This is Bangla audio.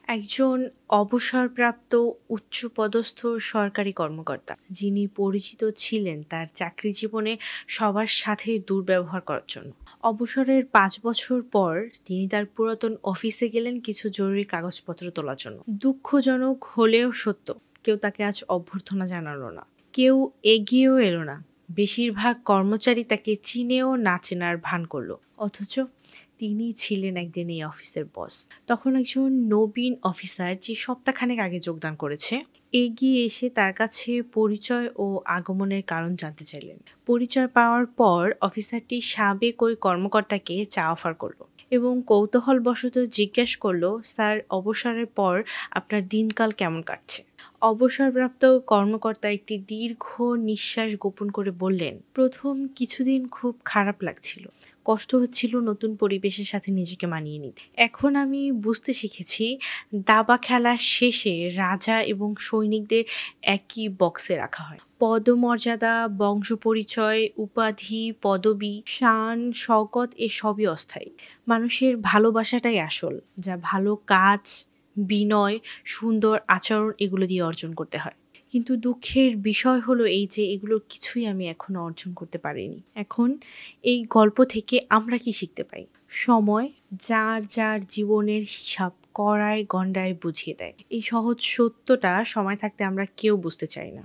একজন অবসরপ্রাপ্ত উচ্চপদস্থ সরকারি কর্মকর্তা, যিনি পরিচিত ছিলেন তার চাকরি জীবনে সবার সাথে দুর্ব্যবহার করার জন্য। অবসরের ৫ বছর পর তিনি তার পুরাতন অফিসে গেলেন কিছু জরুরি কাগজপত্র তোলার জন্য। দুঃখজনক হলেও সত্য, কেউ তাকে আজ অভ্যর্থনা জানালো না, কেউ এগিয়েও এলো না। বেশিরভাগ কর্মচারী তাকে চিনেও না চেনার ভান করলো, অথচ তিনি ছিলেন একদিন এই অফিসের বস। তখন একজন নবীন অফিসার, যে সপ্তাহখানেক আগে যোগদান করেছে, এগিয়ে এসে তার কাছে পরিচয় ও আগমনের কারণ জানতে চাইলেন। পরিচয় পাওয়ার পর অফিসারটি সাবেক ওই কর্মকর্তাকে চা অফার করলো এবং কৌতূহলবশত জিজ্ঞেস করলো, স্যার, অবসরের পর আপনার দিনকাল কেমন কাটছে? অবসরপ্রাপ্ত কর্মকর্তা একটি দীর্ঘ নিঃশ্বাস গোপন করে বললেন, প্রথম কিছুদিন খুব খারাপ লাগছিল, কষ্ট হচ্ছিল নতুন পরিবেশের সাথে নিজেকে মানিয়ে নিতে। এখন আমি বুঝতে শিখেছি, দাবা খেলা শেষে রাজা এবং সৈনিকদের একই বক্সে রাখা হয়। পদমর্যাদা, বংশপরিচয়, উপাধি, পদবি, শান, শওকত এসবই অস্থায়ী। মানুষের ভালোবাসাটাই আসল, যা ভালো কাজ, বিনয়, সুন্দর আচরণ এগুলো দিয়ে অর্জন করতে হয়। কিন্তু দুঃখের বিষয় হলো এই যে এগুলোর কিছুই আমি এখনো অর্জন করতে পারিনি। এখন এই গল্প থেকে আমরা কি শিখতে পাই? সময় যার যার জীবনের হিসাব কড়ায় গণ্ডায় বুঝিয়ে দেয়। এই সহজ সত্যটা সময় থাকতে আমরা কেউ বুঝতে চাই না।